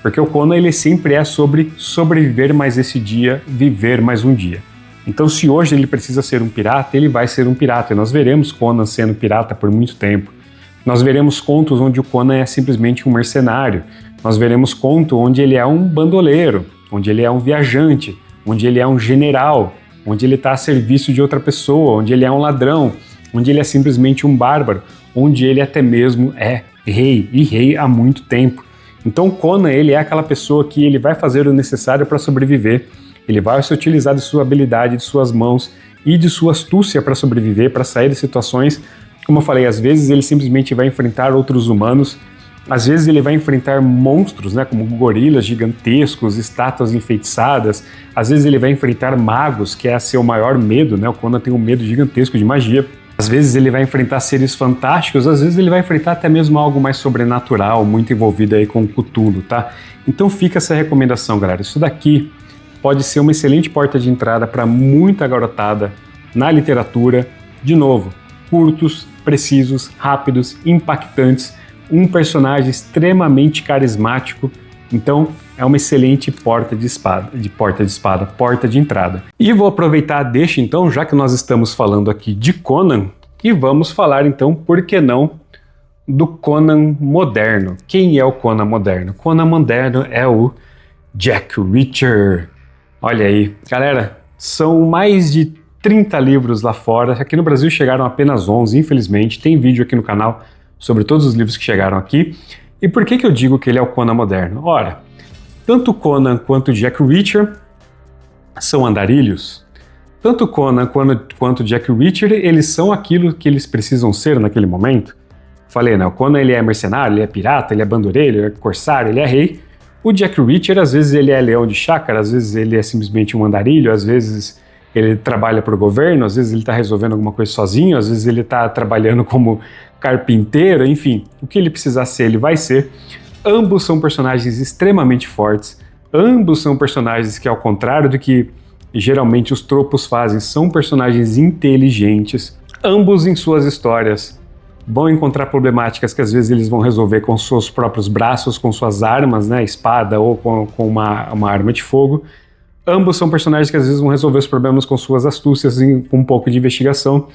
Porque o Conan ele sempre é sobre sobreviver mais esse dia, viver mais um dia. Então se hoje ele precisa ser um pirata, ele vai ser um pirata. E nós veremos Conan sendo pirata por muito tempo. Nós veremos contos onde o Conan é simplesmente um mercenário. Nós veremos conto onde ele é um bandoleiro, onde ele é um viajante, onde ele é um general, onde ele está a serviço de outra pessoa, onde ele é um ladrão, onde ele é simplesmente um bárbaro, onde ele até mesmo é rei, e rei há muito tempo. Então Conan, ele é aquela pessoa que ele vai fazer o necessário para sobreviver, ele vai se utilizar de sua habilidade, de suas mãos e de sua astúcia para sobreviver, para sair de situações. Como eu falei, às vezes ele simplesmente vai enfrentar outros humanos, às vezes ele vai enfrentar monstros, né, como gorilas gigantescos, estátuas enfeitiçadas, às vezes ele vai enfrentar magos, que é seu maior medo, né, o Conan tem um medo gigantesco de magia. Às vezes ele vai enfrentar seres fantásticos, às vezes ele vai enfrentar até mesmo algo mais sobrenatural, muito envolvido aí com o Cthulhu, tá? Então fica essa recomendação, galera. Isso daqui pode ser uma excelente porta de entrada para muita garotada na literatura. De novo, curtos, precisos, rápidos, impactantes, um personagem extremamente carismático. Então é uma excelente porta de entrada. E vou aproveitar deixa então, já que nós estamos falando aqui de Conan, e vamos falar então, por que não, do Conan moderno. Quem é o Conan moderno? Conan moderno é o Jack Reacher. Olha aí, galera, são mais de 30 livros lá fora. Aqui no Brasil chegaram apenas 11, infelizmente. Tem vídeo aqui no canal sobre todos os livros que chegaram aqui. E por que eu digo que ele é o Conan moderno? Ora, tanto Conan quanto Jack Reacher são andarilhos. Tanto Conan quanto Jack Reacher, eles são aquilo que eles precisam ser naquele momento. Falei, né? O Conan ele é mercenário, ele é pirata, ele é bandoleiro, ele é corsário, ele é rei. O Jack Reacher, às vezes ele é leão de chácara, às vezes ele é simplesmente um andarilho, às vezes ele trabalha para o governo, às vezes ele está resolvendo alguma coisa sozinho, às vezes ele está trabalhando como carpinteiro, enfim, o que ele precisar ser, ele vai ser. Ambos são personagens extremamente fortes, ambos são personagens que, ao contrário do que geralmente os tropos fazem, são personagens inteligentes, ambos em suas histórias vão encontrar problemáticas que às vezes eles vão resolver com seus próprios braços, com suas armas, né, espada ou com uma arma de fogo. Ambos são personagens que às vezes vão resolver os problemas com suas astúcias e com um pouco de investigação.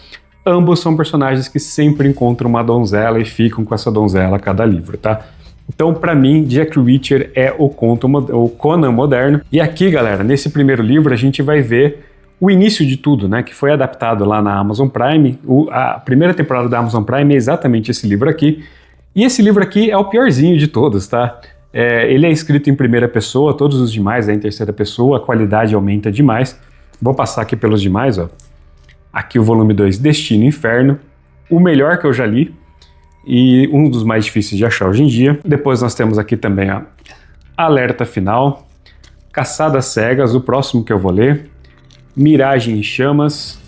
Ambos são personagens que sempre encontram uma donzela e ficam com essa donzela a cada livro, tá? Então, para mim, Jack Reacher é o Conan moderno. E aqui, galera, nesse primeiro livro a gente vai ver o início de tudo, né? Que foi adaptado lá na Amazon Prime. A primeira temporada da Amazon Prime é exatamente esse livro aqui. E esse livro aqui é o piorzinho de todos, tá? Ele é escrito em primeira pessoa, todos os demais é em terceira pessoa, a qualidade aumenta demais. Vou passar aqui pelos demais, ó. Aqui o volume 2, Destino e Inferno, o melhor que eu já li e um dos mais difíceis de achar hoje em dia. Depois nós temos aqui também a Alerta Final, Caçadas Cegas, o próximo que eu vou ler, Miragem em Chamas,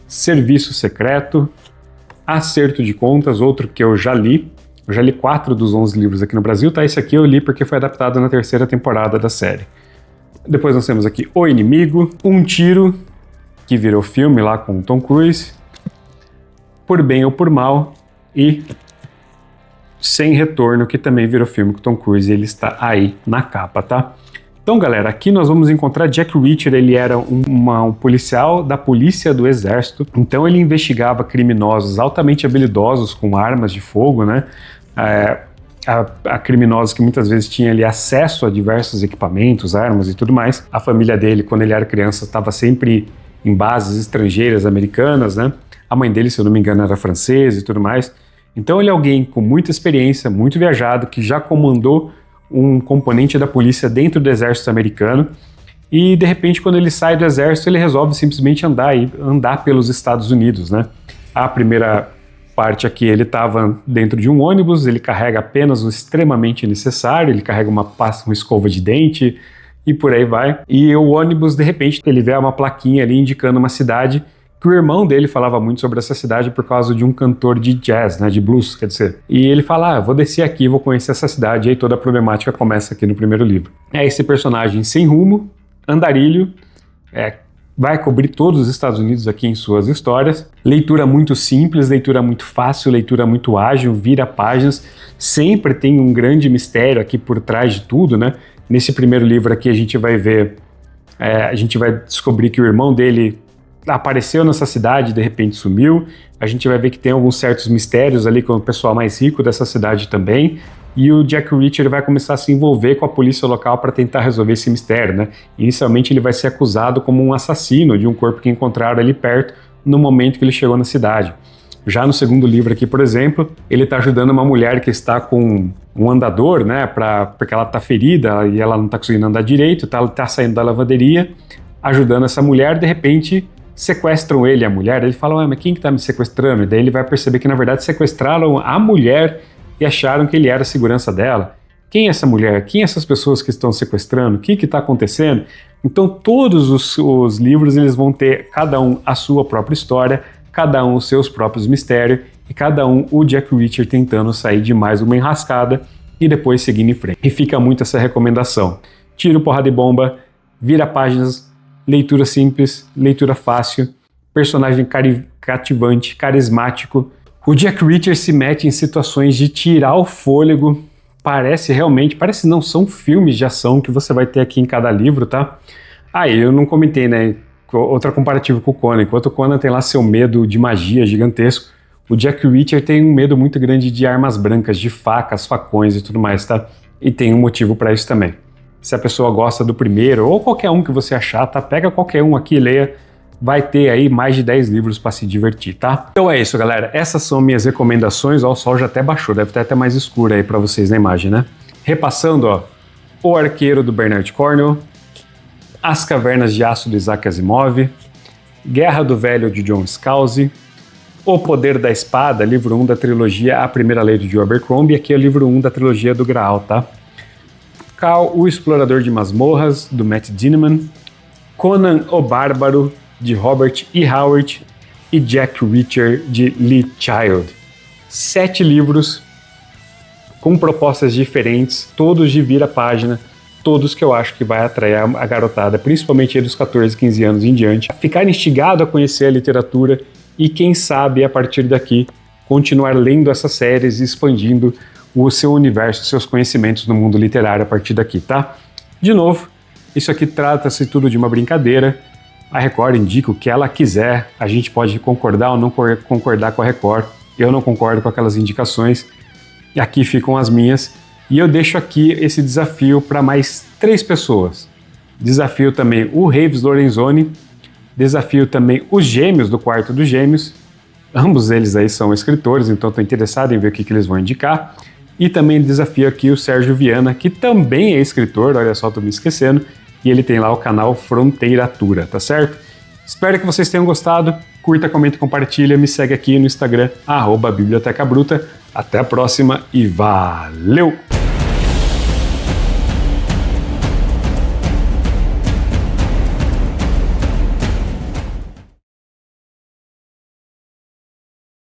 Serviço Secreto, Acerto de Contas, outro que eu já li. Eu já li 4 dos 11 livros aqui no Brasil, tá? Esse aqui eu li porque foi adaptado na terceira temporada da série. Depois nós temos aqui O Inimigo, Um Tiro, que virou filme lá com o Tom Cruise, Por Bem ou Por Mal e Sem Retorno, que também virou filme com o Tom Cruise e ele está aí na capa, tá? Então, galera, aqui nós vamos encontrar Jack Reacher. Ele era um policial da polícia do exército, então ele investigava criminosos altamente habilidosos com armas de fogo, né? A criminosos que muitas vezes tinham ali acesso a diversos equipamentos, armas e tudo mais. A família dele, quando ele era criança, estava sempre em bases estrangeiras americanas, né? A mãe dele, se eu não me engano, era francesa e tudo mais. Então ele é alguém com muita experiência, muito viajado, que já comandou um componente da polícia dentro do exército americano. E de repente, quando ele sai do exército, ele resolve simplesmente andar pelos Estados Unidos, né? A primeira parte aqui, ele estava dentro de um ônibus, ele carrega apenas o extremamente necessário, ele carrega uma pasta, uma escova de dente e por aí vai. E o ônibus, de repente, ele vê uma plaquinha ali indicando uma cidade que o irmão dele falava muito sobre essa cidade por causa de um cantor de jazz, né, de blues, quer dizer. E ele fala, vou descer aqui, vou conhecer essa cidade, e aí toda a problemática começa aqui no primeiro livro. É esse personagem sem rumo, andarilho, vai cobrir todos os Estados Unidos aqui em suas histórias. Leitura muito simples, leitura muito fácil, leitura muito ágil, vira páginas. Sempre tem um grande mistério aqui por trás de tudo, né? Nesse primeiro livro aqui a gente vai ver, a gente vai descobrir que o irmão dele apareceu nessa cidade e de repente sumiu. A gente vai ver que tem alguns certos mistérios ali com o pessoal mais rico dessa cidade também. E o Jack Reacher vai começar a se envolver com a polícia local para tentar resolver esse mistério, né? Inicialmente ele vai ser acusado como um assassino de um corpo que encontraram ali perto no momento que ele chegou na cidade. Já no segundo livro aqui, por exemplo, ele está ajudando uma mulher que está com um andador, né? Porque ela está ferida e ela não está conseguindo andar direito, ela tá saindo da lavanderia, ajudando essa mulher, de repente sequestram ele e a mulher. Ele fala, mas quem que tá me sequestrando? E daí ele vai perceber que na verdade sequestraram a mulher e acharam que ele era a segurança dela. Quem é essa mulher? Quem é essas pessoas que estão sequestrando? O que está acontecendo? Então todos os livros eles vão ter cada um a sua própria história, cada um os seus próprios mistérios e cada um o Jack Reacher tentando sair de mais uma enrascada e depois seguindo em frente. E fica muito essa recomendação. Tiro, porrada e bomba, vira páginas, leitura simples, leitura fácil, personagem cativante, carismático. O Jack Reacher se mete em situações de tirar o fôlego, parece não, são filmes de ação que você vai ter aqui em cada livro, tá? Eu não comentei, né, outra comparativa com o Conan, enquanto o Conan tem lá seu medo de magia gigantesco, o Jack Reacher tem um medo muito grande de armas brancas, de facas, facões e tudo mais, tá? E tem um motivo para isso também. Se a pessoa gosta do primeiro, ou qualquer um que você achar, tá? Pega qualquer um aqui e leia. Vai ter aí mais de 10 livros para se divertir, tá? Então é isso, galera. Essas são minhas recomendações. Ó, o sol já até baixou, deve estar até mais escuro aí para vocês na imagem, né? Repassando, ó, O Arqueiro, do Bernard Cornwell, As Cavernas de Aço, do Isaac Asimov, Guerra do Velho, de John Scalzi, O Poder da Espada, livro 1 da trilogia A Primeira Lei, de Joe Abercrombie. Aqui é o livro 1 da trilogia do Graal, tá? Cal, o Explorador de Masmorras, do Matt Dinman, Conan o Bárbaro, de Robert E. Howard, e Jack Reacher, de Lee Child. 7 livros com propostas diferentes, todos de vira-página, todos que eu acho que vai atrair a garotada, principalmente aí dos 14, 15 anos em diante, a ficar instigado a conhecer a literatura e, quem sabe, a partir daqui, continuar lendo essas séries e expandindo o seu universo, seus conhecimentos no mundo literário a partir daqui, tá? De novo, isso aqui trata-se tudo de uma brincadeira. A Record indica o que ela quiser, a gente pode concordar ou não concordar com a Record, eu não concordo com aquelas indicações, e aqui ficam as minhas, e eu deixo aqui esse desafio para mais 3 pessoas. Desafio também o Raves Lorenzoni, desafio também os gêmeos do Quarto dos Gêmeos, ambos eles aí são escritores, então estou interessado em ver o que eles vão indicar, e também desafio aqui o Sérgio Viana, que também é escritor, olha só, estou me esquecendo, e ele tem lá o canal Fronteiratura, tá certo? Espero que vocês tenham gostado. Curta, comenta, compartilha. Me segue aqui no Instagram, @Biblioteca Bruta. Até a próxima e valeu!